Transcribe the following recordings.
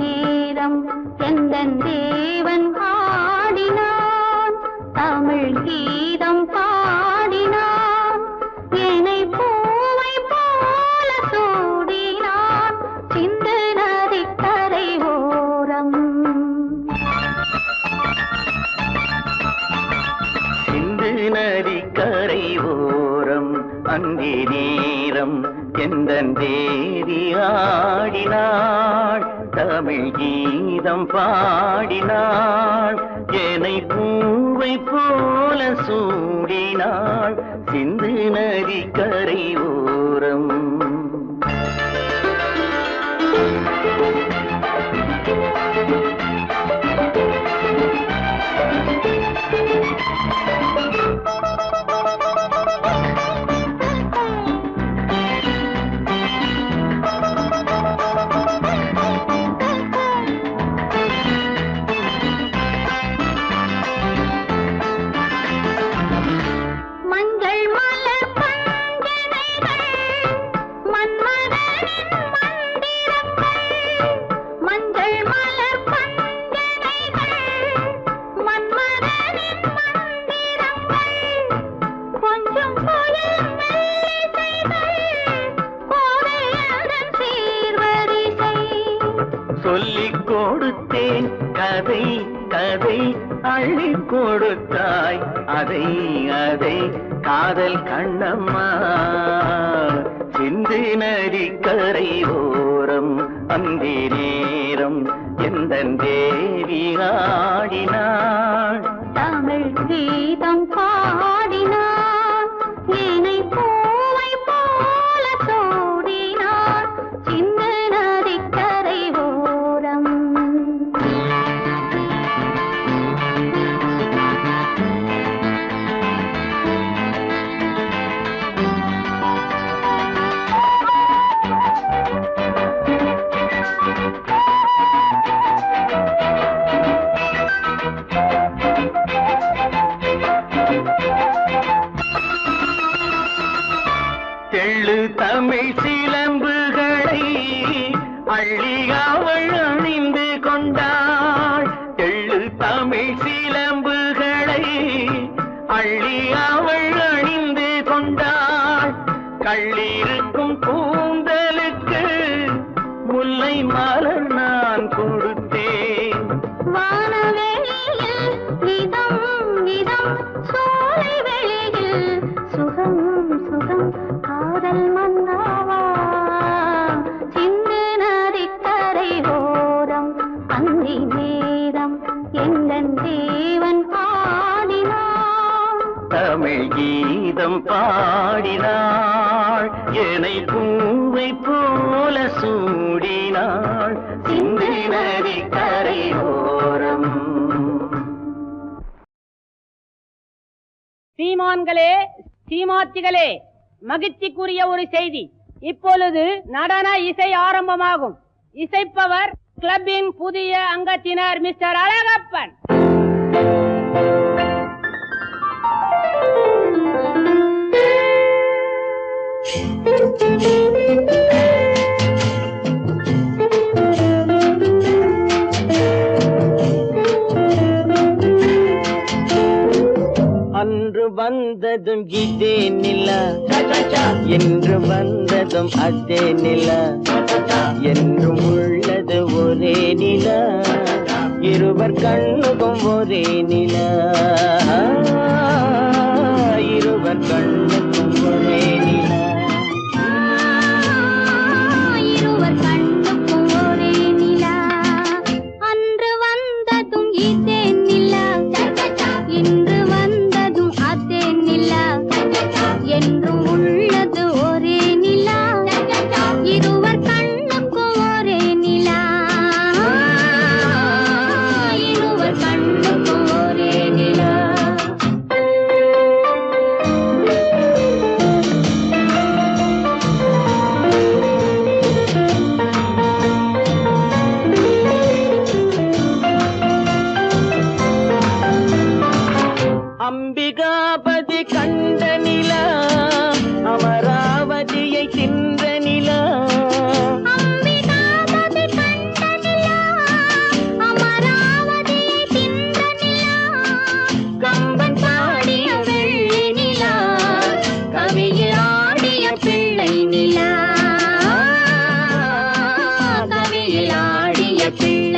நேரம் எந்தன் தேவன் ஆடினான், தமிழ் கீதம் பாடினான், என்னை பூவை போல சூடினான் சிந்து நதிக்கரை ஓரம். சிந்து நதிக்கரை ஓரம் அங்கே நேரம் எந்தன் தேவி ஆடினாள், தமிழ் கீதம் பாடினாள், என்னை பூவை போல சூடினாள் சிந்து நதிக்கரை ஓரம். சொல்லிக் கொடுத்தேன் கதை கதை அள்ளி கொடுத்தாய் அதை அதை காதல் கண்ணம்மா. சிந்து நதிக்கரை ஓரம் அந்தி நேரம் எந்தன் தேவி ஆடினாள், தமிழ் கீதம் பாடினான், என்னை பூவை போல சூடினான் சிந்து நதிக்கரை ஓரம். தெள்ளு தமிழ் சிலம்புகளை அள்ளி அவள் அணிந்து கொண்டாள், தெள்ளு தமிழ் சிலம்புகளை அள்ளி அவள் அணிந்து கொண்டாள், கள்ளிருக்கும் கூந்தலுக்கு முல்லை மலர் நான் கொடுத்தேன். வானவெளியில் இதம் இதம் சோலை வெளியில் சுகம் சுகம் காதல் மன்னாவா சிந்து நதிக்கரை ஓரம் அந்தி நேரம் எந்தன் தேவன் ஆடினான், தமிழ் கீதம் பாடினாள், என்னை பூவை போல சூடினாள் சிந்து நதிக்கரை ஓரம். சீமான்களே, சீமாத்திகளே, மகிழ்ச்சிக்குரிய ஒரு செய்தி. இப்பொழுது நடன இசை ஆரம்பமாகும். இசைப்பவர் கிளப்பின் புதிய அங்கத்தினர் மிஸ்டர் அழகப்பன். அன்று வந்ததும் இதே நிலா, என்று வந்ததும் அதே நிலா, என்றும் உள்ளது ஒரே நிலா, இருவர் கண்ணுக்கும் ஒரே நிலா, இருவர் கண்ணுக்கும் ஒரே நிலா, இருவர் கண்ணுக்கும் ஒரே நிலா. அன்று வந்ததும் இதே நிலா, இன்று வந்ததும் அதே நிலா, என்றும் உள்ளது ஒரே நிலா, இருவர் கண்ணுக்கும் ஒரே நிலா, இருவர் கண்ணுக்கும் ஒரே நிலா.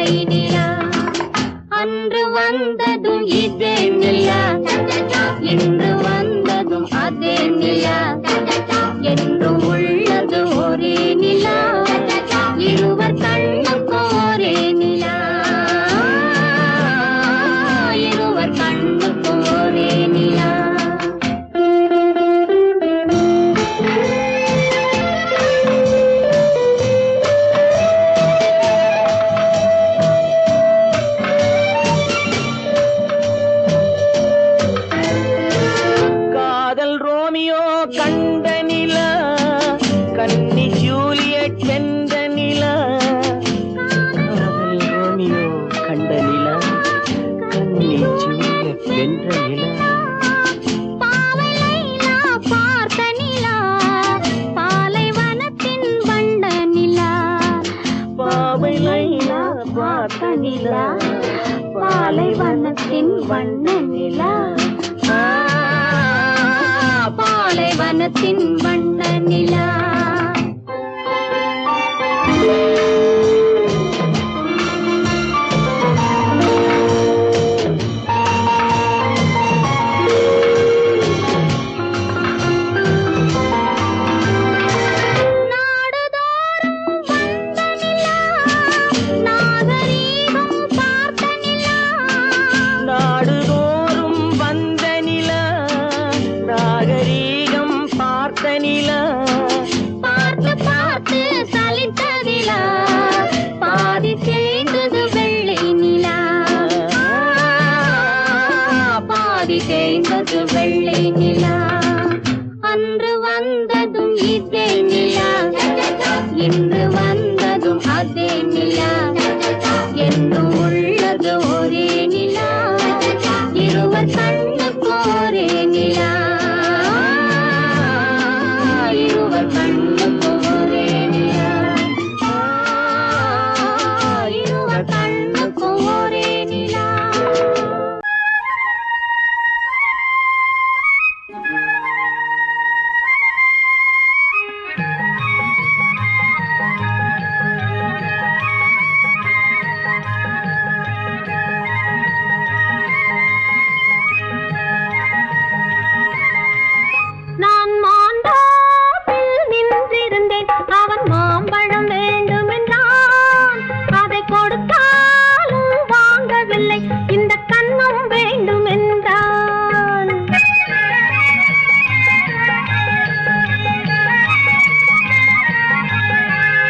வெள்ளை நிலா அன்று வந்ததும் இதே நிலா இன்று வந்ததும் அதே நிலா என்றும் உள்ளது ஒரே நிலா இருவர் கண்ணுக்கும் ஒரே நிலா இருவர் கண்ணுக்கும் ஒரே நிலா காதல் ரோமியோ கண்ட நிலா கன்னி ஜூலியட் வென்ற நிலா காதல் ரோமியோ கண்ட நிலா கன்னி ஜூலியட் வென்ற நிலா பாவை லைலா பார்த்த நிலா பாலைவனத்தின் வண்ட நிலா பாவை லைலா பார்த்த நிலா பாலைவனத்தின் வண்ண நிலா பாலைவனத்தின் வண்ண நிலா நாடுதோறும் வந்த நிலா நாகரீகம் பார்த்த நிலா பார்த்து பார்த்து சலித்த நிலா பாதி தேய்ந்தது வெள்ளை நிலா பாதி தேய்ந்தது வெள்ளை நிலா அன்று வந்ததும் இதே நிலா இன்று வந்ததும் அதே நிலா என்றும் உள்ளது ஒரே நிலா இருவர் கண்ணுக்கு ஒரே நிலா இருவர் கண்ணுக்கு ஒரே நிலா இருவர் கண்ணுக்கு ஒரே நிலா நான் மாண்டாப்பில் நின்றிருந்தேன் அவன் மாம்பழம் வேண்டுமென்றான் அதை கொடுத்தாலும் வாங்கவில்லை இந்த கன்னம் வேண்டும் என்றான்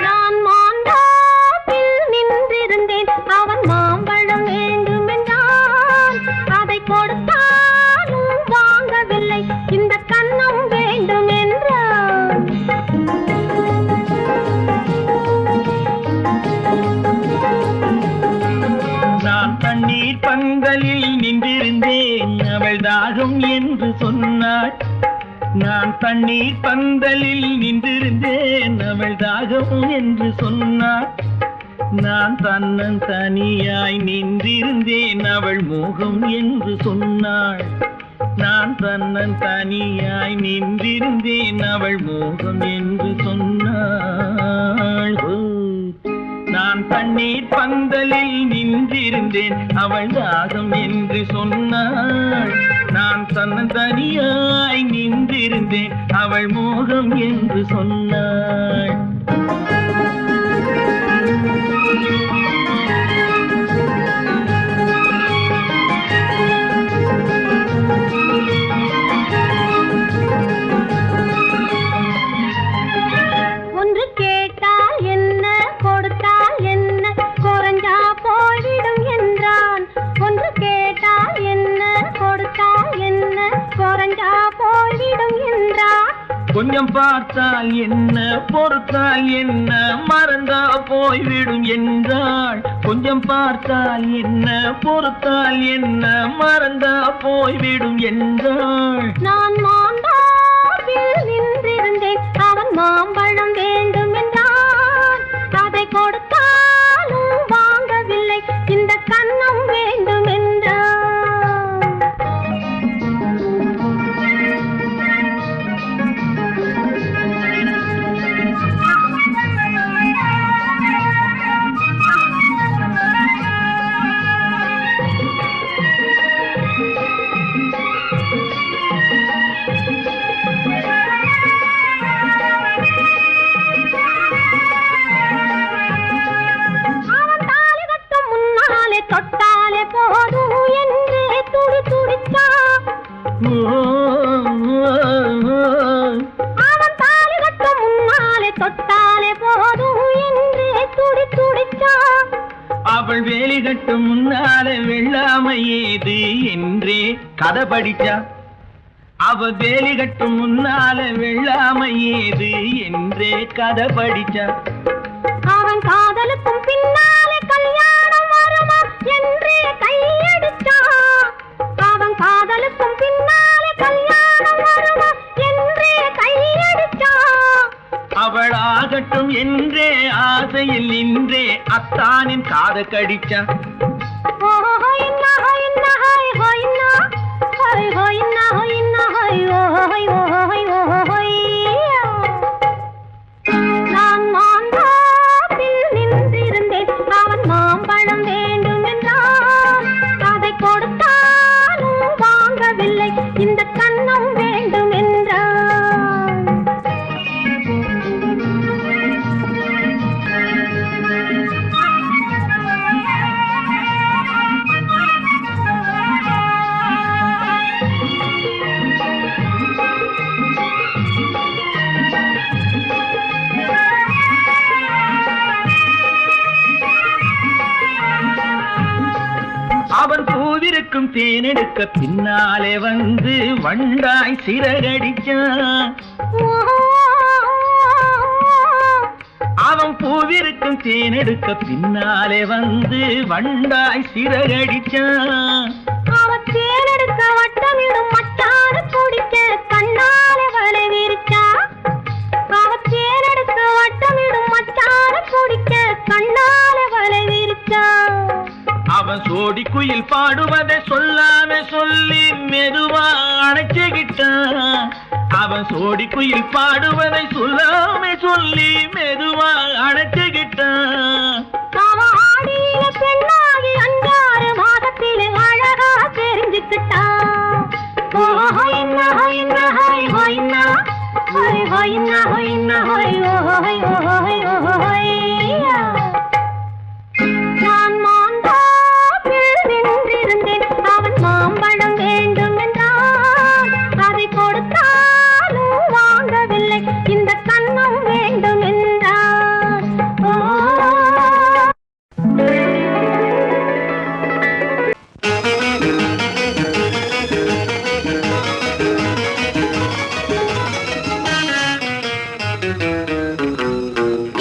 நான் மாண்டாப்பில் நின்றிருந்தேன் அவன் மாம்பழம் வேண்டுமென்றான் அதை கொடுத்தாலும் வாங்கவில்லை இந்த கன்னம் வேண்டும் என்றான் நான் தண்ணீர் பந்தலில் நின்றிருந்தேன் அவள் தாகம் என்று சொன்னாள் நான் தண்ணீர் பந்தலில் நின்றிருந்தேன் அவள் தாகம் என்று சொன்னாள் நான் தன்னன் தனியாய் நின்றிருந்தேன் அவள் மோகம் என்று சொன்னாள் நான் தன்னன் தனியாய் நின்றிருந்தேன் அவள் மோகம் என்று சொன்னாள் நான் தண்ணீர் பந்தலில் நின்றிருந்தேன் அவள் தாகம் என்று சொன்னாள் நான் தன்னன் தனியாய் நின்றிருந்தேன் அவள் மோகம் என்று சொன்னாள் ஒன்று கேட்டால் என்ன கொடுத்தால் என்ன குறைஞ்சா போய்விடும் என்றான் ஒன்று கேட்டால் என்ன கொடுத்தால் என்ன குறைஞ்சா போய்விடும் என்றான் கொஞ்சம் பார்த்தால் என்ன பொறுத்தால் என்ன மறந்தா போய்விடும் என்றாள் கொஞ்சம் பார்த்தால் என்ன பொறுத்தால் என்ன மறந்தா போய்விடும் என்றாள் நான் மாண்டாப்பில் நின்றிருந்தேன் அவன் மாம்பழம் வேண்டும் என்றான் அதை கொடுத்தாலும் வாங்கவில்லை இந்த கன்னம் வேண்டும் என்றான் அவன் தாலி கட்டும் முன்னாலே தொட்டாலே போதும் என்றே துடி துடிச்சா. அவள் வேலி கட்டும் முன்னாலே வெள்ளாமை ஏது என்றே கதை படிச்சா. அவ வேலி கட்டும் முன்னாலே வெள்ளாமை ஏது என்றே கதை படிச்சா. அவன் காதலுக்கும் பின்னாலே கல்யாணம் வருமா என்றே கையடிச்சா. அவன் காதலுக்கும் பின்னாலே கல்யாணம் வருமா என்றே கையடிச்சா. அவள் ஆகட்டும் என்றே ஆசையில் நின்றே அத்தானின் காத கடிச்சா. நான் மாந்தாப்பில் நின்றிருந்தேன், அவன் மாம்பழம் வேண்டும் என்றான். அதை கொடுத்தாலும் வாங்கவில்லை, இந்த கன்னம் வேண்டும் என்றான். அவன் பூவிருக்கும் தேனெடுக்க பின்னாலே வந்து வண்டாய் சிறகடிச்சான். அவன் பூவிருக்கும் தேனெடுக்க பின்னாலே வந்து வண்டாய் சிறகடிச்சான். அவன் தேனெடுக்க வட்டமிடும் மச்சான குடிக்க கண்ணாலே வலை விரிச்சா. அவன் தேனெடுக்க வட்டமிடும் மச்சான குடிக்க கண்ணாலே வலை விரிச்சா. அவன் சோடி குயில் பாடுவதை சொல்லாம சொல்லி மெதுவா அணைச்சுக்கிட்டான். அவன் சோடி குயில் பாடுவதை சொல்லாம சொல்லி மெதுவா அணைச்சுக்கிட்டான். அவன் ஆடிய பெண்ணாகி 5-6 மாதத்திலே அழகா தெரிஞ்சுக்கிட்டா. நான் மாந்தாப்பில் நின்றிருந்தேன், அவன் மாம்பழம் வேண்டும் என்றான். அதை கொடுத்தாலும் வாங்கவில்லை, இந்த கன்னம் வேண்டும் என்றான்.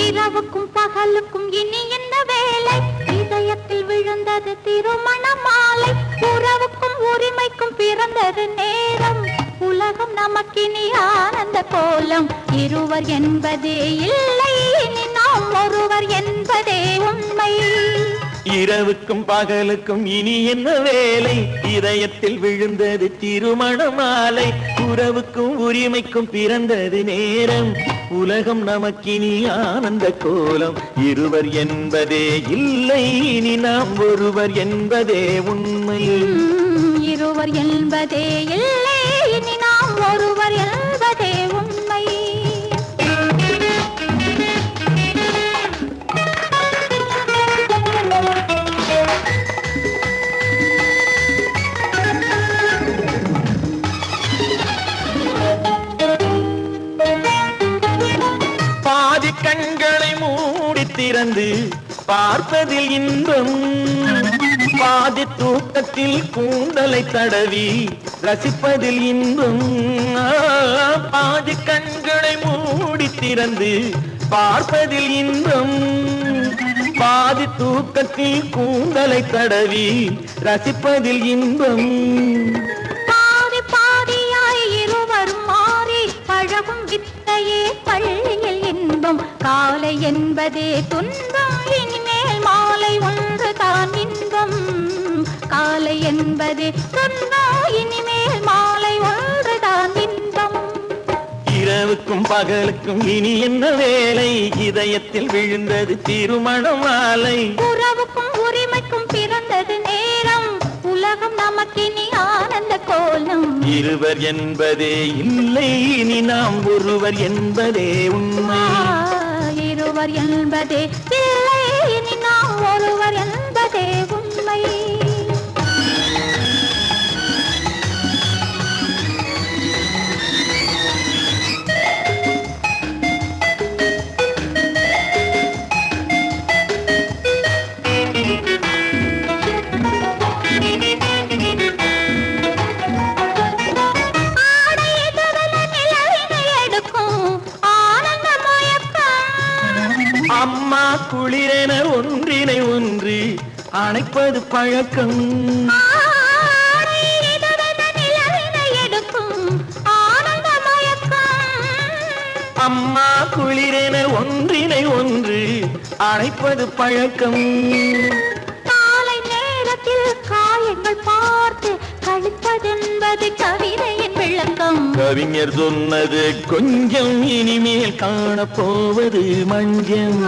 இரவுக்கும் பகலுக்கும் இனி என்ன வேலை? இதயத்தில் விழுந்தது திருமண மாலை. உறவுக்கும் உரிமைக்கும் பிறந்தது நேரம். உலகம் நமக்கினி ஆனந்த கோலம். இருவர் என்பதே இல்லை, இனி நாம் ஒருவர் என்பதே உண்மை. இரவுக்கும் பகலுக்கும் இனி என்ன வேலை? இதயத்தில் விழுந்தது திருமண மாலை. உறவுக்கும் உரிமைக்கும் பிறந்தது நேரம். உலகம் நமக்கினி ஆனந்த கோலம். இருவர் என்பதே இல்லை, இனி நாம் ஒருவர் என்பதே உண்மை. இருவர் என்பதே இல்லை, இனி நாம் ஒருவர் என்பதே உண்மை. பாதி கண்களை மூடி திறந்து பார்ப்பதில் இன்பம். பாதி தூக்கத்தில் கூந்தலை தடவி ரசிப்பதில் இன்பம். பாதி கண்களை மூடி திறந்து பார்ப்பதில் இன்பம். பாதி தூக்கத்தில் கூந்தலை தடவி ரசிப்பதில் இன்பம். பாதி பாதியாய் இருவரும் மாறி பழகும் வித்தையே பள்ளியில் இன்பம். காலை என்பதே துன்பம், இனிமேல் மாலை ஒன்று தான் இன்பம். காலை என்பதே துன்பம், இனிமேல் மாலை ஒன்று தான் இன்பம். இரவுக்கும் பகலுக்கும் இனி என்ன வேலை? இதயத்தில் விழுந்தது திருமண மாலை. உறவுக்கும் உரிமைக்கும் பிறந்தது நேரம். உலகம் நமக்கினி ஆனந்த கோலம். இருவர் என்பதே இல்லை, இனி நாம் ஒருவர் என்பதே உண்மை. இருவர் என்பதே இல்லை, இனி நாம் ஒருவர் என்பதே உண்மை. அணைப்பது பழக்கம். அம்மா குளிரென ஒன்றினை ஒன்று அணைப்பது பழக்கம். காலை நேரத்தில் காயங்கள் பார்த்து கழிப்பதென்பது கவிதையின் விளக்கம். கவிஞர் சொன்னது கொஞ்சம், இனிமேல் காணப்போவது மஞ்சம்.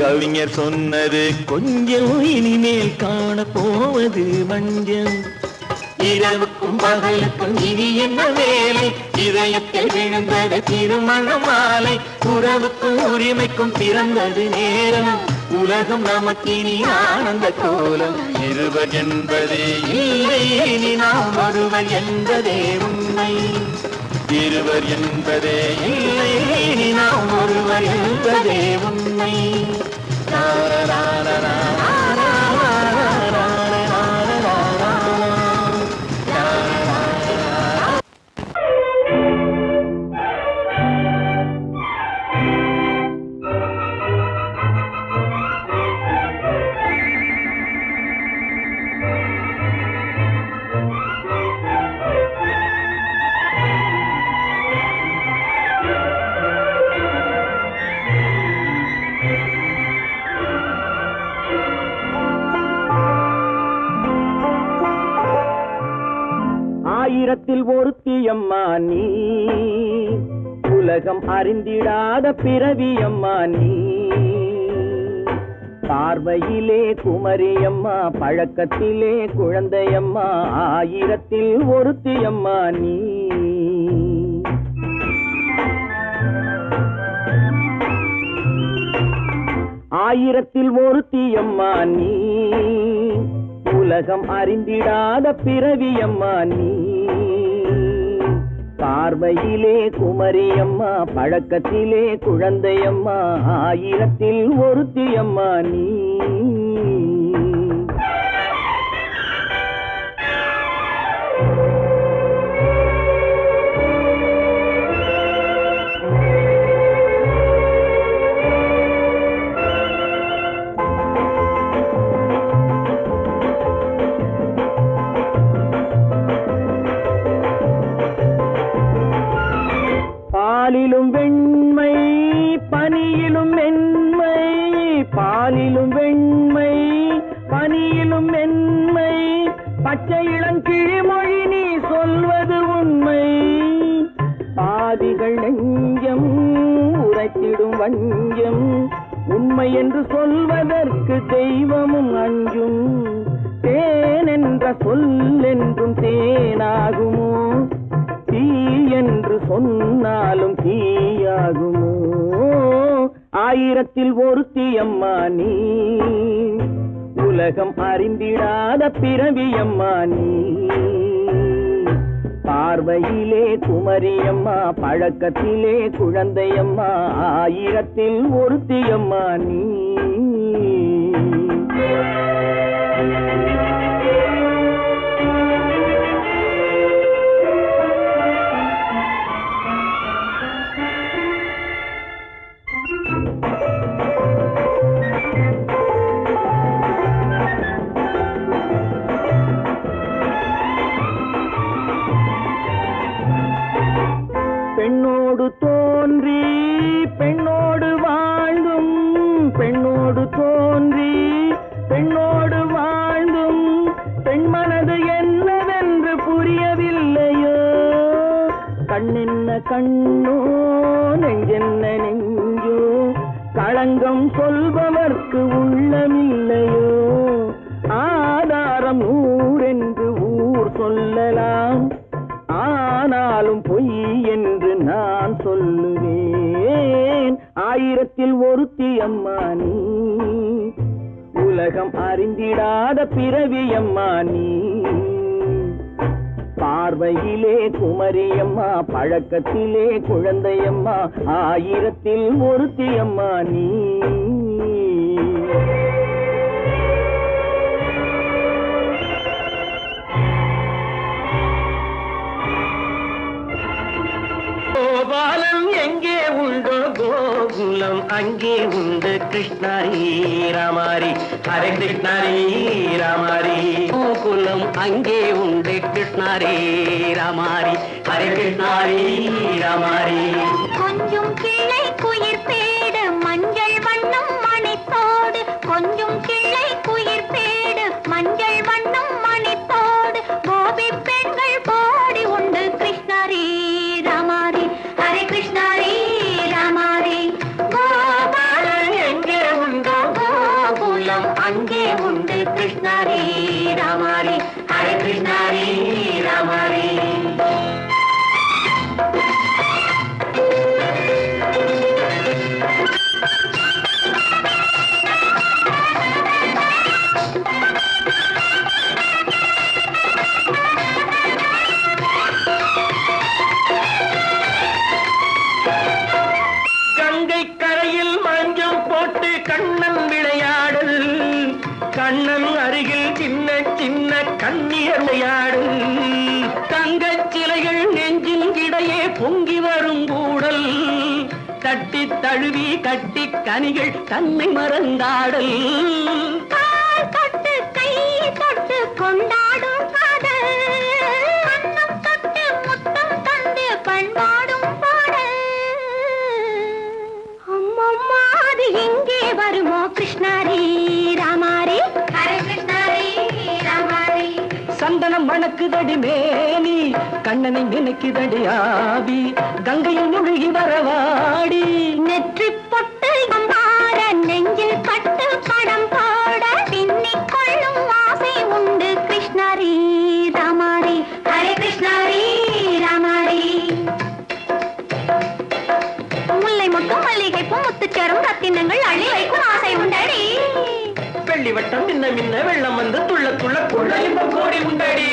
கவிஞர் சொன்னது கொஞ்சம், இனிமேல் காணப்போவது மஞ்சம். இரவுக்கும் பகலுக்கும் இனி என்ன வேலை? இதயத்தில் விழுந்தது திருமண மாலை. உறவுக்கும் உரிமைக்கும் பிறந்தது நேரம். உலகம் நமக்கினி ஆனந்த கோலம். இருவர் என்பதே இல்லை, இனி நாம் ஒருவர் என்பதே உண்மை. இருவர் என்பதே இல்லை, இனி நாம் ஒருவர் என்பதே உண்மை. ஆயிரத்தில் ஒருத்தியம்மா நீ, உலகம் அறிந்திடாத பிறவியம்மா நீ. பார்வையிலே குமரியம்மா, பழக்கத்திலே குழந்தையம்மா. ஆயிரத்தில் ஒருத்தியம்மா நீ. ஆயிரத்தில் ஒருத்தியம்மா நீ, உலகம் அறிந்திடாத பிறவியம்மா நீ. பார்வையிலே குமரியம்மா, பழக்கத்திலே குழந்தையம்மா. ஆயிரத்தில் ஒருத்தியம்மா நீ. பாலிலும் வெண்மை, பனியிலும் மென்மை. பாலிலும் வெண்மை, பனியிலும் மென்மை. பச்சை இளங்கிழிமொழி நீ சொல்வது உண்மை. பாதிகள் நெஞ்சம் உரைத்திடும் வஞ்சம். உண்மை என்று சொல்வதற்கு தெய்வமும் அஞ்சும். தேன் என்ற சொல் என்றும் தேனாகுமோ? தீ என்று சொன்னாலும் தீயாகுமோ? ஆயிரத்தில் ஒருத்தியம்மா நீ, உலகம் அறிந்திடாத பிறவியம்மா நீ. பார்வையிலே குமரியம்மா, பழக்கத்திலே குழந்தையம்மா. ஆயிரத்தில் ஒருத்தியம்மா நீ. பெண்ணோடு தோன்றி பெண்ணோடு வாழ்ந்தும், பெண்ணோடு தோன்றி பெண்ணோடு வாழ்ந்தும், பெண் மனது என்னவென்று புரியவில்லையோ? கண்ணென்ன கண்ணோ, நெஞ்சென்ன நெஞ்சோ? களங்கம் சொல்பவர்க்கு உள்ளமில்லையோ? ஆதாரம் ஊரென்று ஊர் சொல்லலாம், ஆனாலும் பொய் என்று நான் சொல்லுவேன். ஆயிரத்தில் ஒருத்தியம்மா நீ, உலகம் அறிந்திடாத பிறவியம்மா நீ. பார்வையிலே குமரியம்மா, பழக்கத்திலே குழந்தையம்மா. ஆயிரத்தில் ஒருத்தியம்மா நீ. கோபாலம் எங்கே உண்டோ கோகுலம் அங்கே உண்டு கிருஷ்ணாரி ராமாரி. ஹரே கிருஷ்ணாரி ராமாரி கோகுலம் அங்கே உண்டு கிருஷ்ணாரி ராமாரி ஹரே கிருஷ்ணாரி ராமாரி கொஞ்சம் கிளை குயிர் பேடு மஞ்சள் வண்ணம் மணித்தோடு கொஞ்சம் கிளை குயிர் பேடு மஞ்சள் வண்ணம் மணித்தோடு கோபி பெண்கள் போடி உண்டு கிருஷ்ணாரி ராமாரி ஹரே கிருஷ்ணாரி ராமாரி கோபாலன் எங்கே உண்டோ கோகுலம் அங்கே உண்டு கிருஷ்ணாரி ராமாரி ஹரே கிருஷ்ணாரி ராமாரி கங்கை கரையில் மஞ்சம் போட்டு கண்ணன் விளையாடல் கண்ணன் அருகில் சின்ன சின்ன கண்ணியர் விளையாடல் தங்கச் சிலைகள் நெஞ்சின் இடையே பொங்கி வரும் கூடல் தட்டி தழுவி கட்டி கனிகள் தன்னை மறந்தாடல் கால் தொட்டு கை தொட்டு கொண்டாடும் காதல் கண்ணம் தொட்டு முத்தம் தந்து பண்பாடும் பாடல் அம்மம்மா அது எங்கே வருமோ கிருஷ்ணாரி ராமாரி ஹரே கிருஷ்ணாரி ராமாரி சந்தனம் மணக்குதடி மேனி கண்ணனை நினைக்குதடி ஆவி கங்கையில் முழுகி வரவாடி நெற்றி பொட்டு அம்பார நெஞ்சில் பட்டு படம் பாட பின்னிக் கொள்ளும் ஆசை உண்டு கிருஷ்ணாரி ராமாரி ஹரே கிருஷ்ணாரி ராமாரி முல்லை மொட்டும் மல்லிகை பூ முத்துச்சேரும் ரத்தினங்கள் அள்ளி வைக்கும் ஆசை உண்டடி வெள்ளி வட்டம் மின்ன மின்ன வெள்ளம் வந்து துள்ள துள்ள கொள்ள இன்பம் கோடி உண்டடி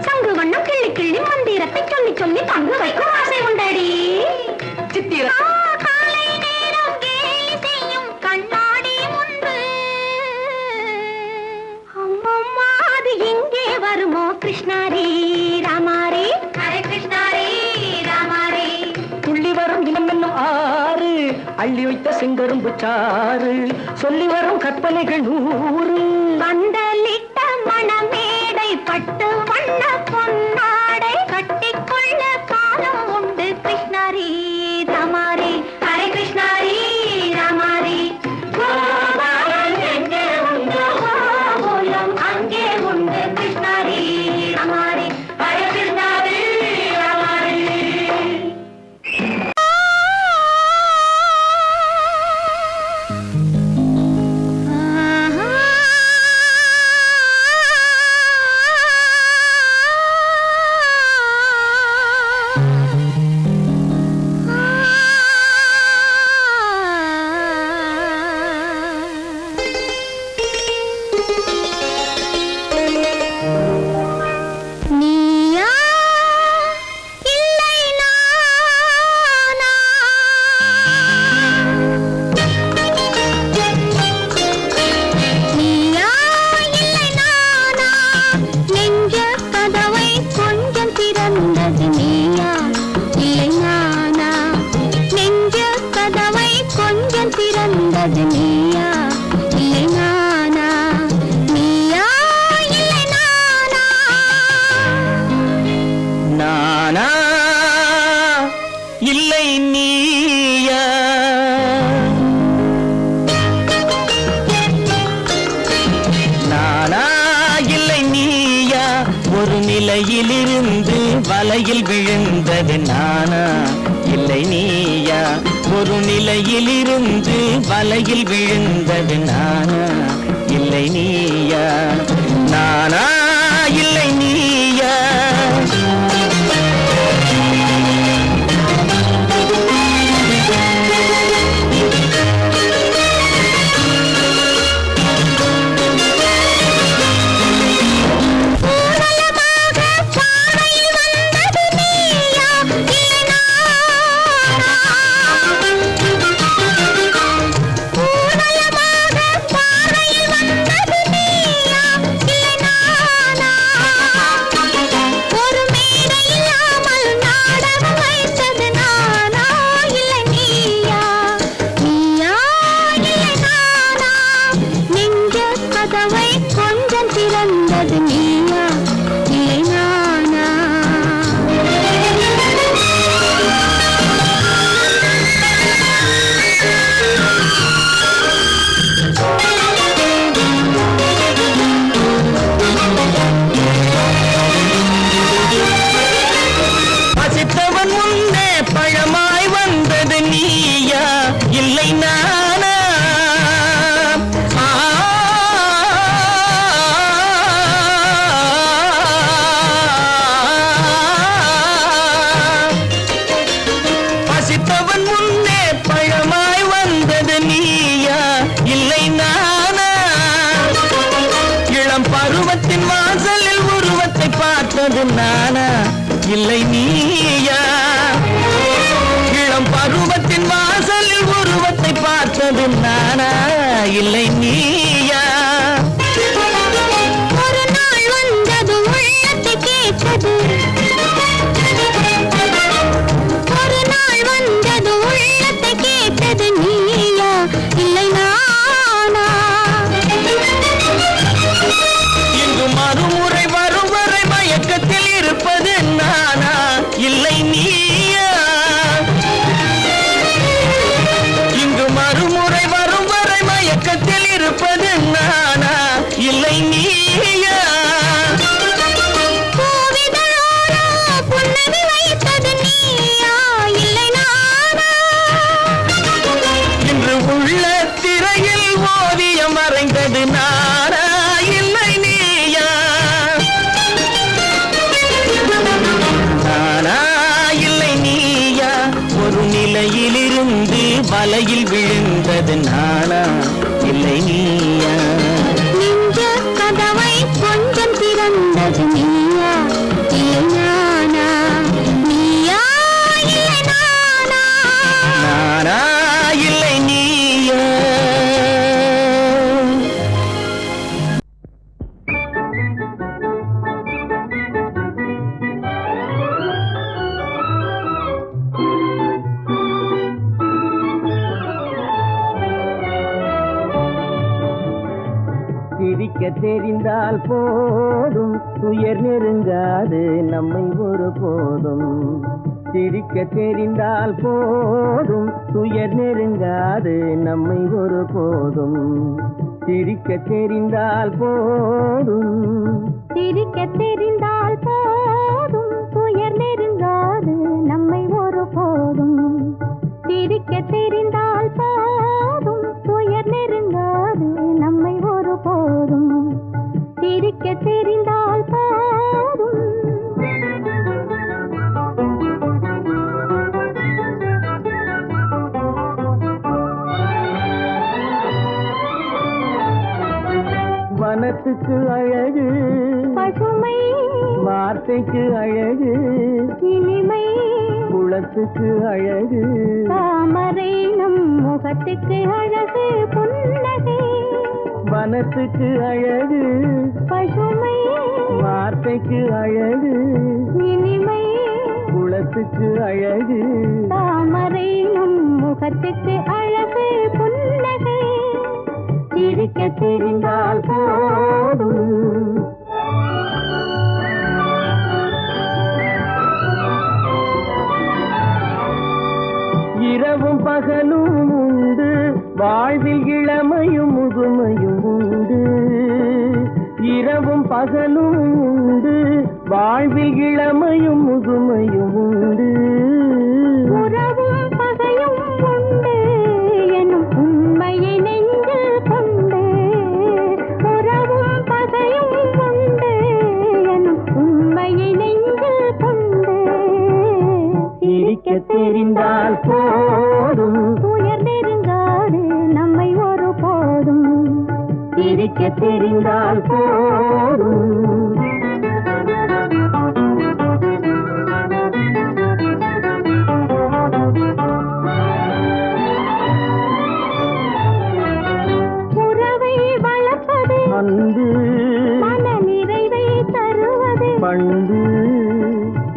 சங்கு வண்ணம் கிள்ளி கிள்ளி மந்திரத்தை சொல்லி சொல்லி தங்கு வைக்கும் ஆசை உண்டடி சித்திர காலை நேரம் கேலி செய்யும் கண்ணாடி முன்பு அம்மம்மா அது எங்கே வருமோ கிருஷ்ணாரி ராமாரி ஹரே கிருஷ்ணாரி ராமாரி துள்ளி வரும் இனம் என்னும் ஆறு அள்ளி வைத்த செங்கரும்பு சாறு சொல்லி வரும் கற்பனைகள் 100 பந்தலிட்ட மணமேடை பட்டு வண்ண பொன்னாடை கட்டிக்கொள்ள காலம் உண்டு கிருஷ்ணாரி ராமாரி ஹரே கிருஷ்ணாரி ராமாரி கோபாலன் எங்கே உண்டோ கோகுலம் அங்கே உண்டு கிருஷ்ணாரி ராமாரி ஹரே கிருஷ்ணாரி ராமாரி நீயா இல்லை நானா நீயா இல்லை நானா நெஞ்ச கதவை கொஞ்சம் திறந்தது நீயா இல்லை நானா நெஞ்ச கதவை கொஞ்சம் திறந்தது நீயா இல்லை நானா நீயா இல்லை நானா நானா இல்லை நீயா நானா இல்லை நீயா ஒரு நிலையிலிருந்து வலையில் விழுந்தது நானா இல்லை நீயா ஒரு நிலையிலிருந்து வலையில் விழுந்தது நானா இல்லை நீயா நானா இல்லை நீயா ஊடலமாக பாறையில் வந்தது நீயா இல்லை நானா ஊடலமாக பாறையில் வந்தது நீயா கொஞ்சம் திறந்தது நீயா இல்லை நானா? பசித்தவன் முன்னே பழமாய் வந்தது நீயா இல்லை நானா? பசித்தவன் முன்னே பழமாய் வந்தது நீயா இல்லை நானா? இளம் பருவத்தின் வாசலில் உருவத்தை பார்த்தது நானா இல்லை நீயா? இளம் பருவத்தின் வாசலில் உருவத்தை பார்த்தது நானா இல்லை நீயா? ஒரு நாள் வந்தது உள்ளத்தை கேட்டது, ஒரு நாள் வந்தது உள்ளத்தை கேட்டது நீயா இல்லை நானா? இங்கு மறுமுறை வரும் வரை மயக்கத்தில் இருப்பது நானா இல்லை நீயா? இங்கு மறுமுறை வரும் வரை மயக்கத்தில் இருப்பது நானா இல்லை நீயா? பூவிதழோரோ புன்னகை வைத்தது நீயா இல்லை நானா? இன்று உள்ள திரையில் ஓவியம் மறைந்தது நானா இல்லை நீயா? நானா இல்லை நீயா? ஒரு நிலையிலிருந்து வலையில் விழுந்தது நானா இல்லை நீயா? நெஞ்ச கதவை கொஞ்சம் திறந்தது நீயா இல்லை நானா? நீயா இல்லை நானா? நானா இல்லை நீயா? சிரிக்க தெரிந்தால் போதும் துயர் நெருங்காது நம்மை ஒரு போதும். சிரிக்க தெரிந்தால் போதும் துயர் நெருங்காது நம்மை ஒரு போதும். சிரிக்க தெரிந்தால் போதும், சிரிக்க தெரிந்தால் போதும் துயர் நெருங்காது நம்மை ஒரு போதும். சிரிக்க தெரிந்தால் போதும் துயர் நெருங்காது நம்மை ஒரு போதும். சிரிக்க தெரிந்தால் போதும். வனத்துக்கு அழகு பசுமை, வார்த்தைக்கு அழகு இனிமை, குளத்துக்கு அழகு தாமரை நம் முகத்துக்கு அழகு புன்னகை. வனத்துக்கு அழகு பசுமை, வார்த்தைக்கு அழகு இனிமை, குளத்துக்கு அழகு தாமரை நம் முகத்துக்கு அழகு புன்னகை. சிரிக்க தெரிந்தால் போதும். இரவும் பகலும் உண்டு வாழ்வில் இளமையும் முதுமையும் உண்டு. இரவும் பகலும் உண்டு வாழ்வில் இளமையும் முதுமையும் உண்டு. உறவும் பகையும் உண்டு எனும் உண்மையை நெஞ்சில் கொண்டு. உறவும் பகையும் உண்டு எனும் உண்மையை நெஞ்சில் கொண்டு. சிரிக்க தெரிந்தால் போதும் துயர் நெருங்காது நம்மை ஒரு போதும். சிரிக்க தெரிந்தால் போதும். உறவை வளர்ப்பது அன்பு மன நிறைவை தருவது. பண்பு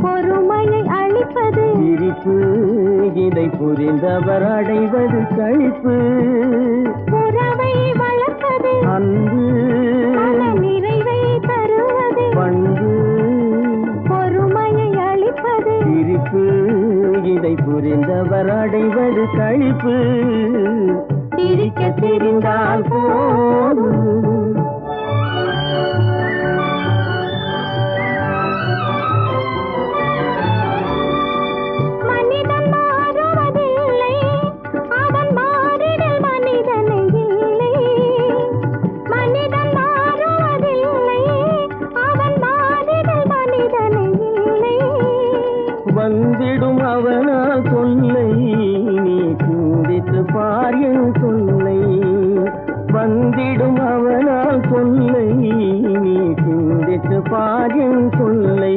பொறுமையை அளிப்பது சிரிப்பு இதை புரிந்தவர் அடைவது களிப்பு. உறவை வளர்ப்பது அன்பு மன சிரிப்பு சிரிக்க தெரிந்தால் போதும். மனிதன் மாறுவதில்லை, அவன் மாறிடில் மனிதனை இல்லை. மனிதன் மாறுவதில்லை, அவன் மாறிடில் மனிதனை இல்லை. வந்திடும் அவனால் தொல்லை, நீ சிந்தித்து பார் என் சொல்லை. வந்திடும் அவனால் தொல்லை, நீ சிந்தித்து பார் என் சொல்லை.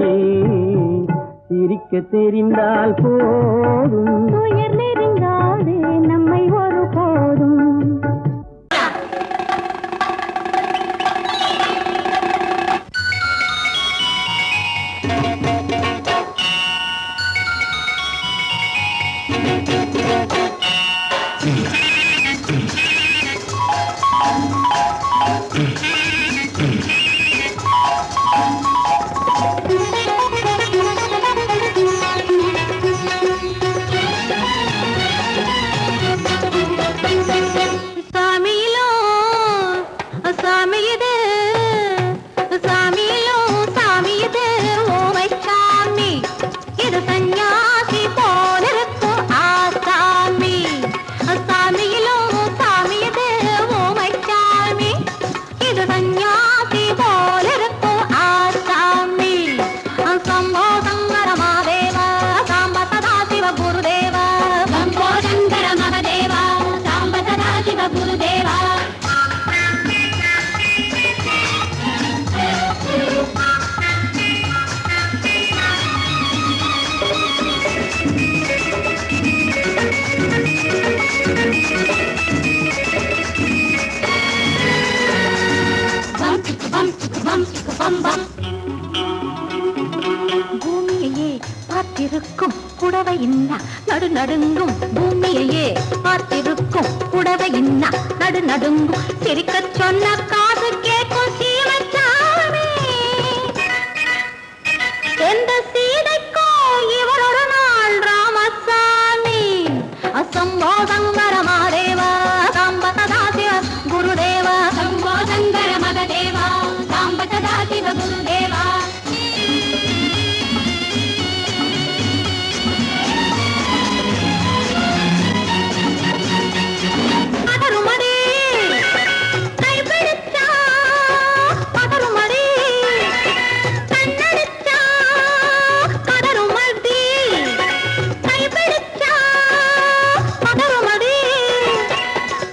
சிரிக்க தெரிந்தால் போதும். துயர் நெருங்காது நம்மை ஒரு போதும். சாமியிலோ சாமி இது, சாமியிலோ சாமி இது, ஓமை சாமி இது சந்நியாசி போலிருக்கும் ஆசாமி. சாமியிலோ சாமி இது, ஓமை சாமி இது சந்நியாசி போலிருக்கும் ஆசாமி. சம்போ சங்கர மகாதேவ சாம்ப சதா சிவ குருதேவ. சம்போ சங்கர மகாதேவ சாம்ப சதா சிவ குருதேவ. பூமியையே பார்த்திருக்கும் புடவை இன்னா நடு நடுங்கும். பூமியையே பார்த்திருக்கும் புடவை இன்னா நடு நடுங்கும். சிரிக்க சொன்ன காது கேட்கும் சீமச்சாமி. எந்த சீதைக்கோ இவர் ஒரு நாள் ராமசாமி. அசம்போ சங்கர மகாதேவ சாம்ப சதா சிவ குருதேவ. சம்போ சங்கர மகாதேவ சாம்ப சதா சிவ குருதேவ. பதறுமடி கைபிடிச்சா, பதறுமடி கண்ணடிச்சா, பதறுமடி கைபிடிச்சா, பதறுமடி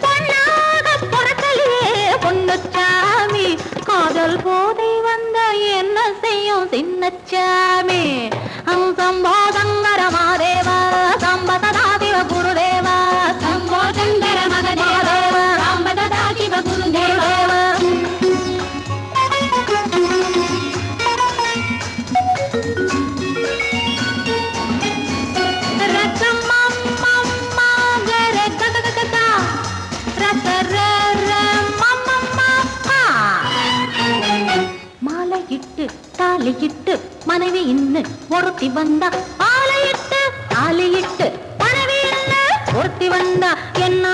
பொன்னாக பொறக்கலையே பொன்னுச்சாமி. காதல் போதை வந்த என்ன செய்யும் சின்னச்சாமி. சம்போ சங்கர மகாதேவ சாம்ப சதா சிவ குருதேவ. சம்போ சங்கர மகாதேவ சாம்ப சதா சிவ குருதேவ. மாலையிட்டு தாலியிட்டு மனைவி இன்னு ஒருத்தி வந்தா. ஆலையிட்டு தாலியிட்டு மனைவி இன்னு ஒருத்தி வந்தா. என்ன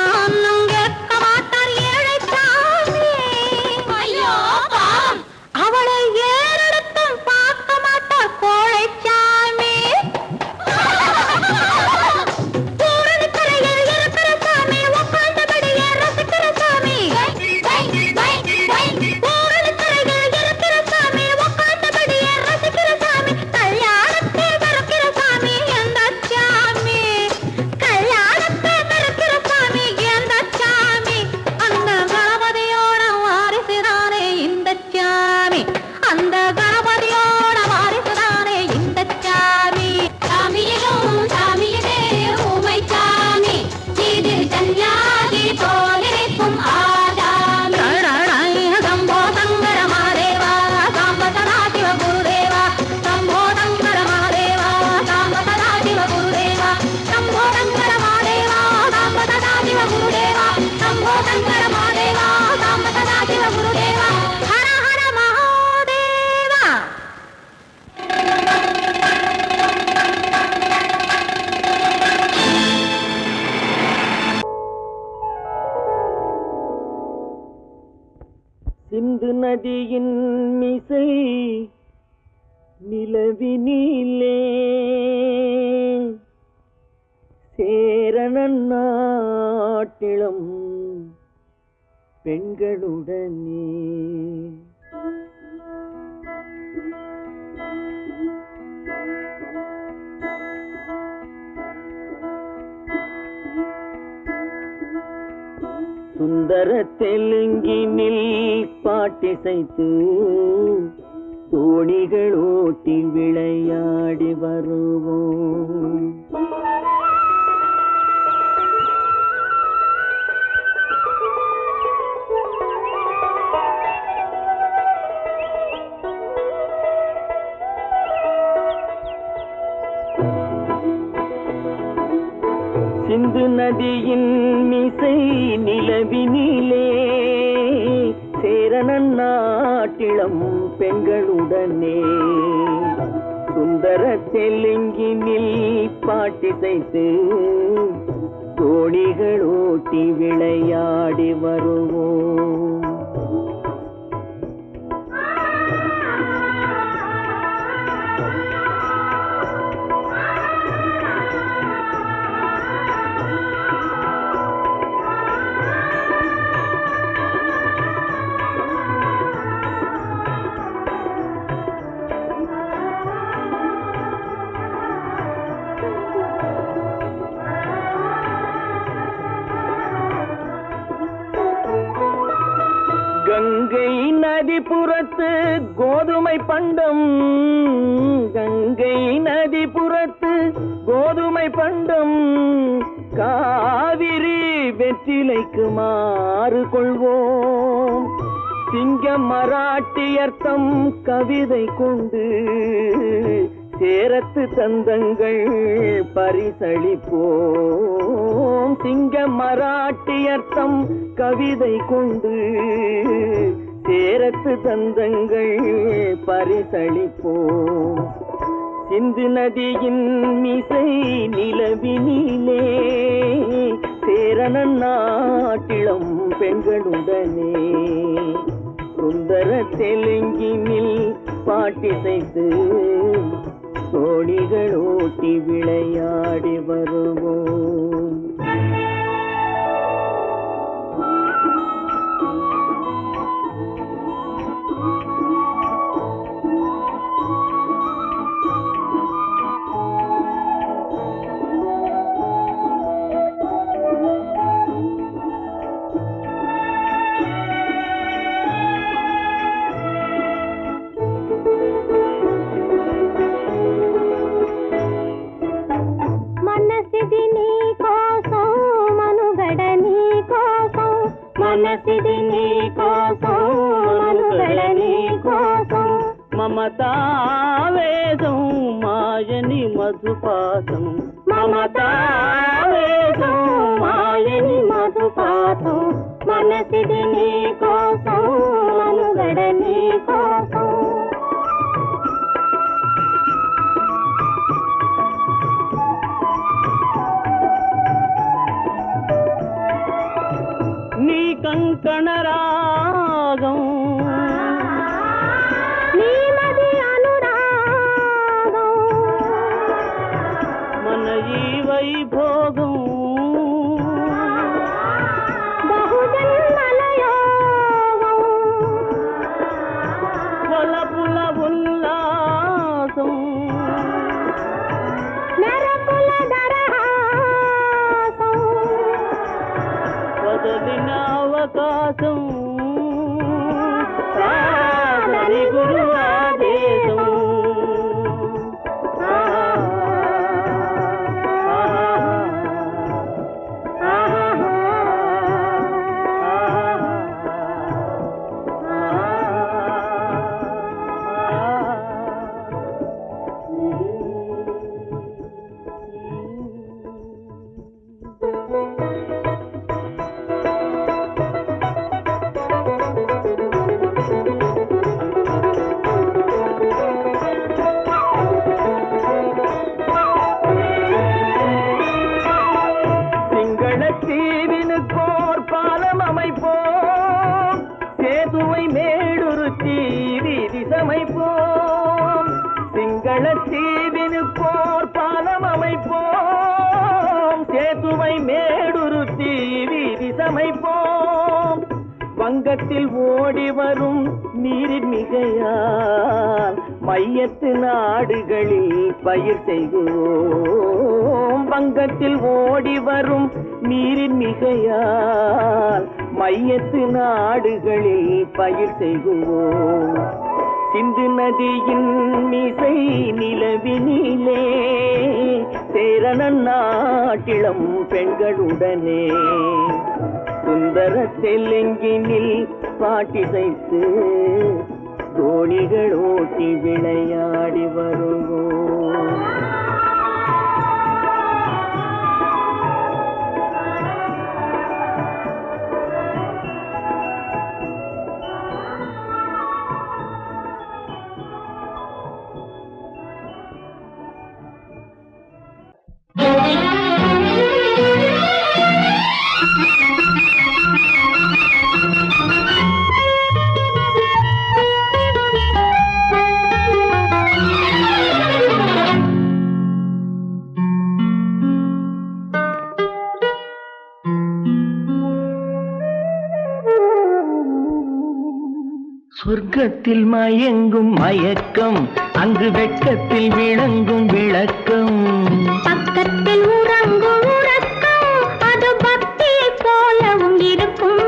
கேட்க மாட்டார் ஏழை சாமி. ஐயோ அவளை ஏறெடுத்தும் பார்க்க மாட்டார் கோழை சாமி. பூரணிக்கரையில் இருக்கிற சாமி, உட்கார்ந்தபடியே ரசிக்கிற சாமி. பூரணிக்கரையில் இருக்கிற சாமி, உட்கார்ந்தபடியே ரசிக்கிற சாமி. கல்யாணத்தை மறக்கிற சாமி எந்த சாமி. கல்யாணத்தை மறக்கிற சாமி எந்த நதியின் மிசை நிலவினிலே சேரணன் நாட்டிளம் பெண்களுடனே சுந்தர தெலுங்கினில் பாட்டிசைத்து தோணிகள் ஓட்டி விளையாடி வருவோம். சிந்து நதியின் மிசை நிலவினிலே சேரணன் நாட்டிளம் பெண்களுடனே சுந்தர தெலுங்கினில் பாட்டிசைத்து தோணிகள் ஓட்டி விளையாடி வருவோம். கங்கை நதிபுறத்து கோதுமை பண்டம், கங்கை நதிபுறத்து கோதுமை பண்டம், காவிரி வெற்றிலைக்கு மாறு கொள்வோம். சிங்கம் மராட்டியர்த்தம் கவிதை கொண்டு சேரத்து தந்தங்கள் பரிசளிப்போம். சிங்கம் மராட்டியர்த்தம் கவிதை கொண்டு சேரத்து தந்தங்கள் பரிசளிப்போம். சிந்து நதியின் மிசை நிலவினிலே சேரணன் நாட்டிளம் பெண்களுடனே சுந்தர தெலுங்கினில் பாட்டிசைத்து தோணிகள் ஓட்டி விளையாடி வருவோம். మనసిది నీ కోసం మనుగడ నీ కోసం మమతావేదం మాయని మధుపాసం మమతావేదం మాయని మధుపాసం మనసిది నీ కోసం మనుగడ నీ కోసం నీ కంకణ రాగం నీ మది అనురాగం మన ఈ వైభోగం బహుజన్మల యోగం వలపుల ఉల్లాసం మెరపుల దరహాసం వదలిన అవకాశం కాదని గురు ఆదేశం அமைப்போம், சிங்கள தீவினுக்கோர் பாலம் அமைப்போம், சேதுவை மேடுருத்தி வீதி சமைப்போம். வங்கத்தில் ஓடி வரும் நீரின் மிகையால் மையத்து நாடுகளில் பயிர் செய்கிறோம். வங்கத்தில் ஓடி வரும் நீரின் மிகையால் மையத்து நாடுகளில் பயிர் செய்கிறோம். சிந்து நதியின் மிசை நிலவினிலே சேரணன் நாட்டிளம் பெண்களுடனே சுந்தர தெலுங்கினில் பாட்டிசைத்து தோணிகள் ஓட்டி விளையாடி வருவோம். சொர்க்கத்தில் மயங்கும் மயக்கம், அங்கு வெட்கத்தில் விளங்கும் விளக்கம். பக்கத்தில் உறங்கும் உறக்கம், அது பக்தியை போலவும் இருக்கும்.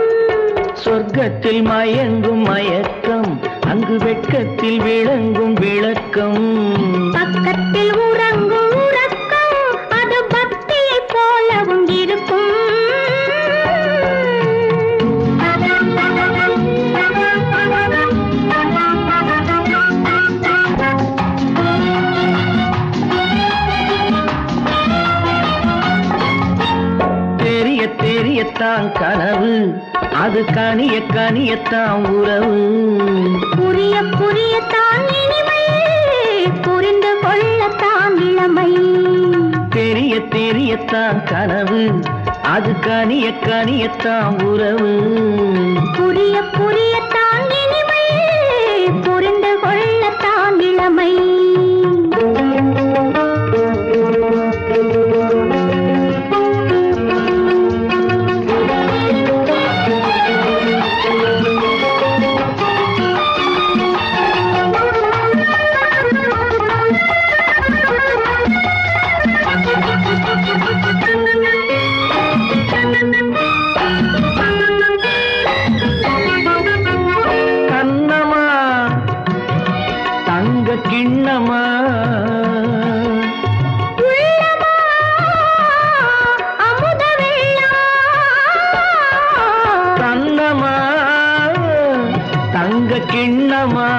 சொர்க்கத்தில் மயங்கும் மயக்கம், அங்கு வெட்கத்தில் விளங்கும் விளக்கம். பக்கத்தில் உறங்கும் உறக்கம், அது பக்தியை போலவும் இருக்கும். தெரியத்தான் கனவு, அது கனிய கனியத்தான் உறவு. புரிய புரியத்தான் இனிமை, புரிந்து கொள்ளத்தான் இளமை. தெரியத்தான் கனவு, அது கனிய கனியத்தான் உறவு. புரிய புரியத்தான் இனிமை, புரிந்து கொள்ளத்தான் இளமை. கண்ணமா தங்க கிண்ணமா, கண்ணமா தங்க கிண்ணமா,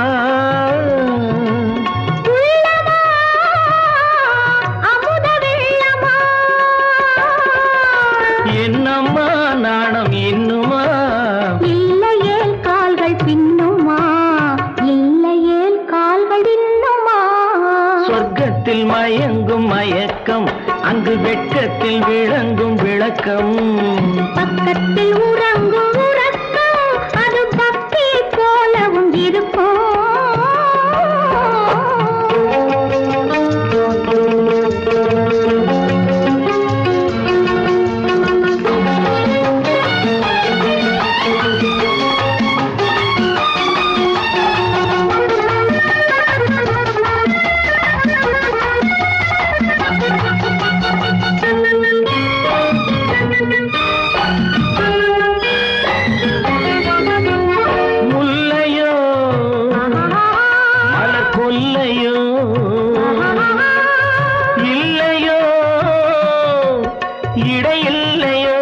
என்னம்மா நாணம் இன்னுமா? இல்லையேல் கால்கள் பின்னுமா, இல்லையேல் கால்கள் இன்னுமா. சொர்க்கத்தில் மயங்கும் மயக்கம், அங்கு வெட்கத்தில் விளங்கும் விளக்கம். பக்கத்தில் உறங்கும் உறக்கம், அது பக்தியை போலவும் இருக்கும். முல்லையோ மலர் கொல்லையோ, இல்லையோ இடையில்லையோ.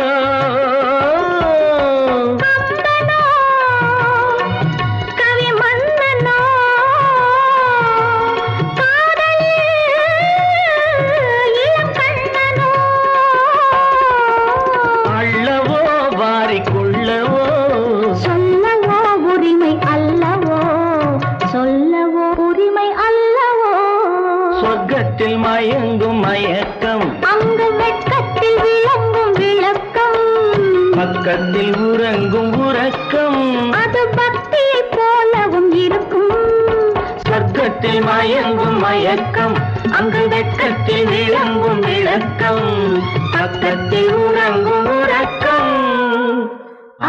கவி மன்னனோ, காதலில் இளம் கண்ணனோ. அள்ளவோ வாரிக்கொள்ளவோ, சொல்லவோ உரிமை அல்லவோ, சொல்லவோ உரிமை அல்லவோ. சொர்க்கத்தில் மயங்கும் மயக்கம், அங்கு வெட்கத்தில் விளங்கும் விளக்கம். பக்கத்தில் உறங்கும் உறக்கம். அது பக்தியை போலவும் இருக்கும். மயக்கத்தில் மயங்கும் மயக்கம், அங்கு வெட்கத்தில் விளங்கும் விளக்கம், பக்கத்தில் உறங்கும் உறக்கம்,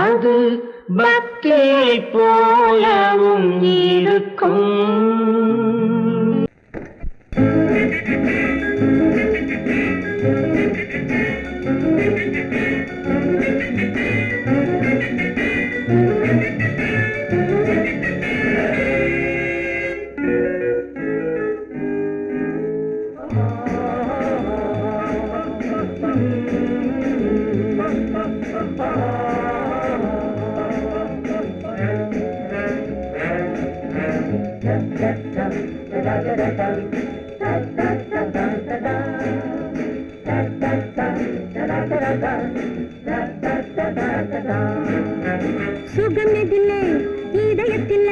அது பக்தியை போலவும் இருக்கும். சுகமெதிலே இதயத்தில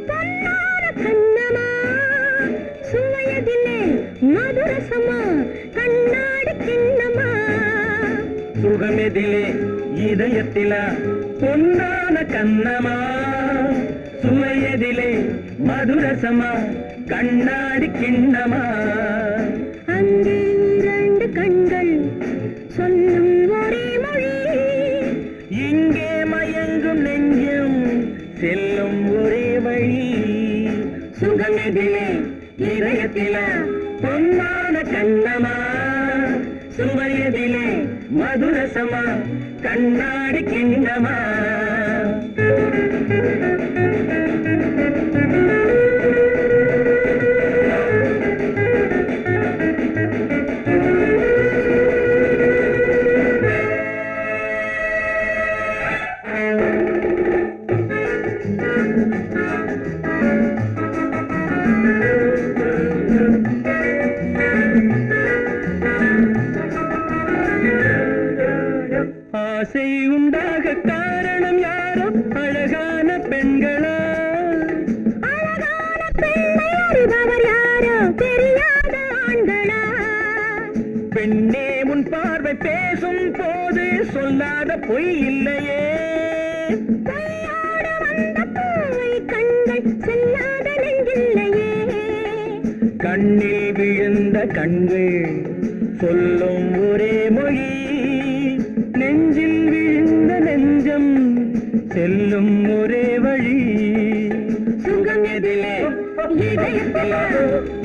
பொன்னார கண்ணமா, சுவையதிலே மதுரசமா கண்ணாடி கிண்ணமா. சுகமெதிலே இதயத்தில பொன்னான கண்ணமா, சுவையதிலே மதுரசமா கண்ணாடி கிண்ணமா. அங்கே இரண்டு கண்கள் சொல்லும் ஒரே மொழி, இங்கே மயங்கும் நெஞ்சும் செல்லும் ஒரே வழி. சுகமெதிலே இதயத்தில பொன்னான கண்ணமா, சுவையதிலே மதுரசமா கண்ணாடி கிண்ணமா. ஆசை உண்டாக காரணம் யாரோ அழகான பெண்களா, அழகான பெண்ணை அறிபவர் யாரோ தெரியாத ஆண்களா. பெண்ணே முன் பார்வை பேசும் போது சொல்லாத பொய் இல்லையே, பொய்யோடு வந்த பூவை கண்கள் செல்லாத நெஞ்சில்லையே. கண்ணில் விழுந்த கண்கள் சொல்லும் ஒரே மொழி, நெஞ்சில் விழுந்த நெஞ்சம் செல்லும் ஒரே வழி. சுகம் எதிலே இதயத்தில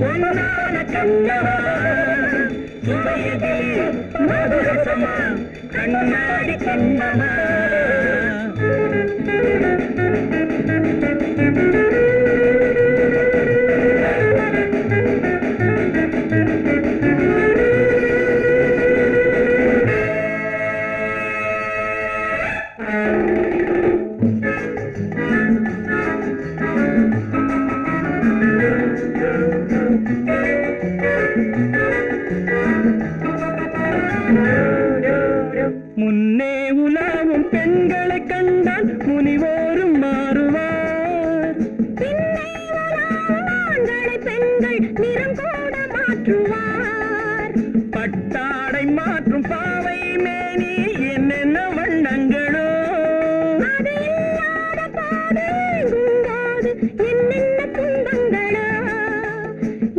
பொன்னான கண்ணமா, சுவையதிலே மதுரசமா கண்ணாடி கண்ணமா. முன்னே உலாவும் பெண்களை கண்டால் முனிவோரும் மாறுவார், பின்னே உலாவும் ஆண்களை பெண்கள் நிறம் கூட மாற்றுவார். பட்டாடை மாற்றும் பாவை மேனி என்னென்ன வண்ணங்களோ, அது இல்லாத போது எங்கும்போது என்னென்ன துன்பங்களோ.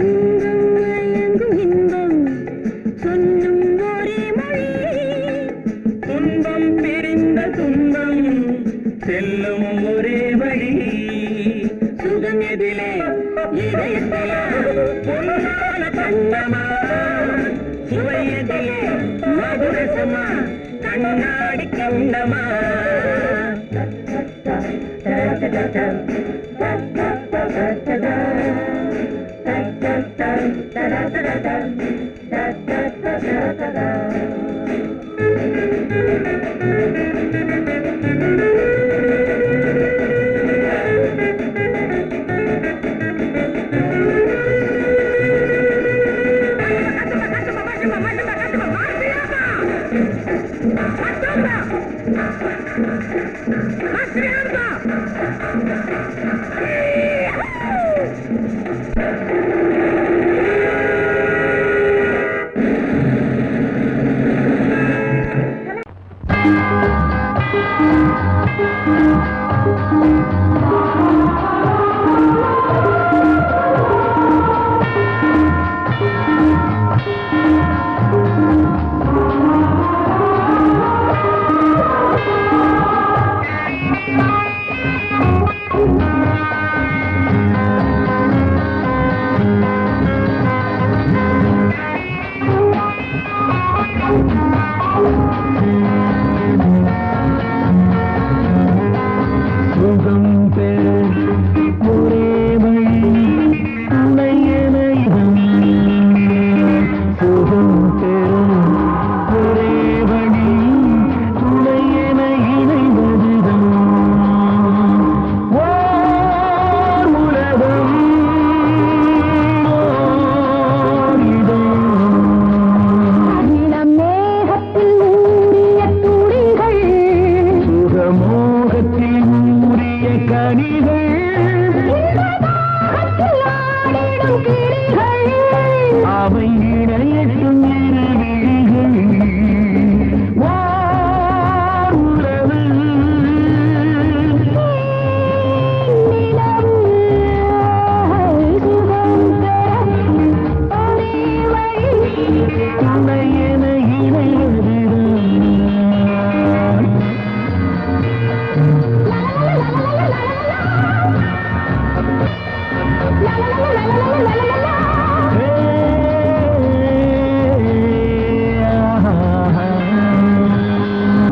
இன்பம் மயங்கும் இன்பம் சொல்லும் ஒரே மொழி, துன்பம் பிரிந்த துன்பம் செல்லும் ஒரே வழி. சுகம் எதிலே இதயத்தில பொன்னான கண்ணமா, சுவையதிலே மதுரசமா கண்ணாடி கண்ணமா.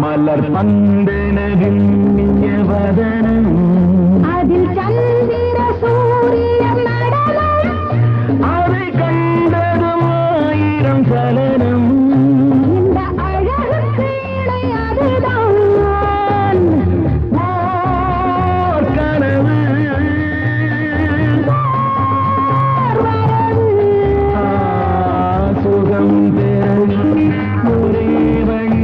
மலர் பந்தனவின் வதனம் அதில் சந்திர சூரிய நடனம் அதை கண்டதும் ஆயிரம் சலனம் இந்த அழகுக்கு இணை அதுதான் ஓர் கனவு சுகம் பெற ஒரே வழி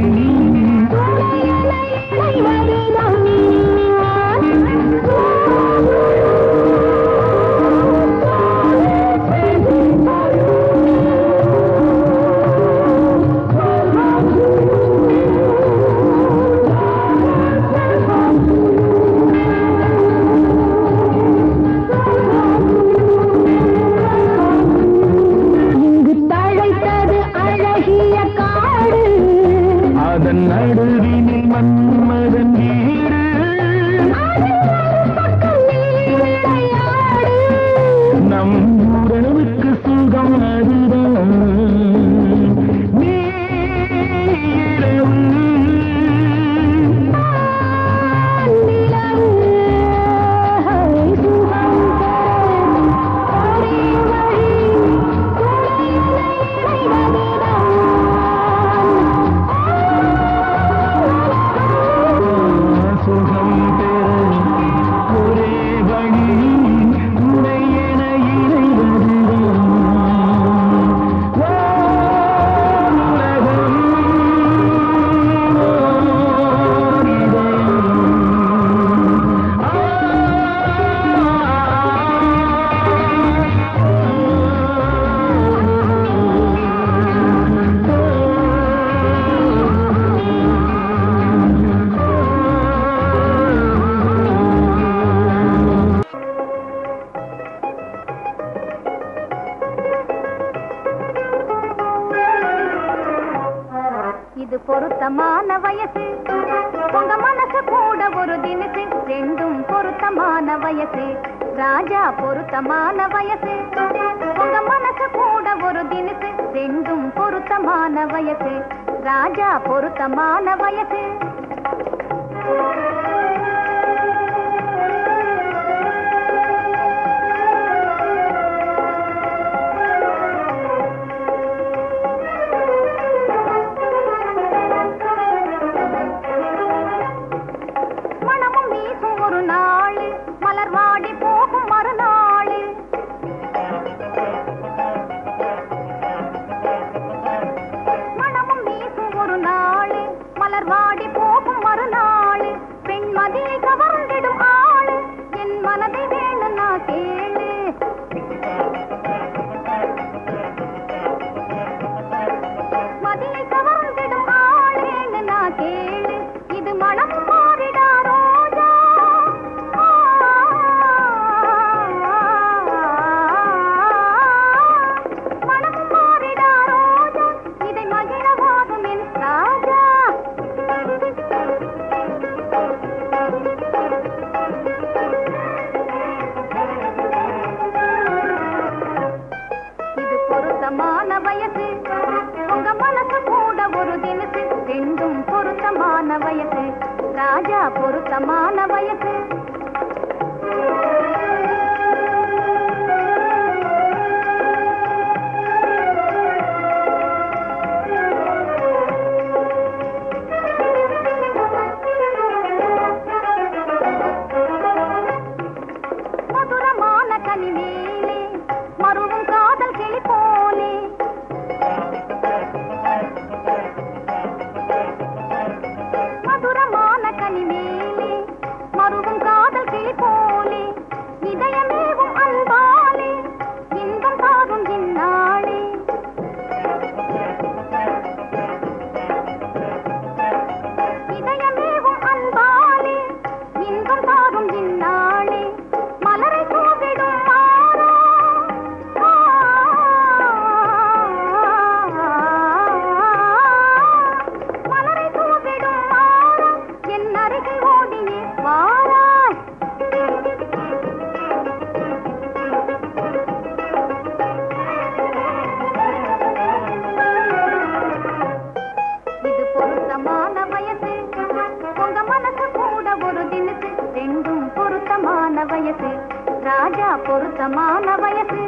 இங்கு தழைத்தது அழகிய காடு அதன் நடுவினில் மன்மதன் வீடு அதில் ஒரு பக்கம் நீ விளையாடு நம் உறவுக்கு சுகம் அதுதான் நீரவு நிலவு சுகம் தரும் ஒரே வழி சுகம் பெற ஒரே வழி உனை என இணைவதுதான் உலகம் ஓர் இது பொருத்தமான வயசு உங்க மனசு கூட ஒரு தினசு ரெண்டும் பொருத்தமான வயசு ராஜா பொருத்தமான வயசு உங்க மனசு கூட ஒரு தினசு ரெண்டும் பொருத்தமான வயசு ராஜா பொருத்தமான வயசு மனமும் வீசும் ஒரு நாள் மலர் வாடி போகும் மறுநாள் மனமும் வீசும் ஒரு நாள் மலர் வாடி போகும் மறுநாள் பெண் பொருத்தமான வயசு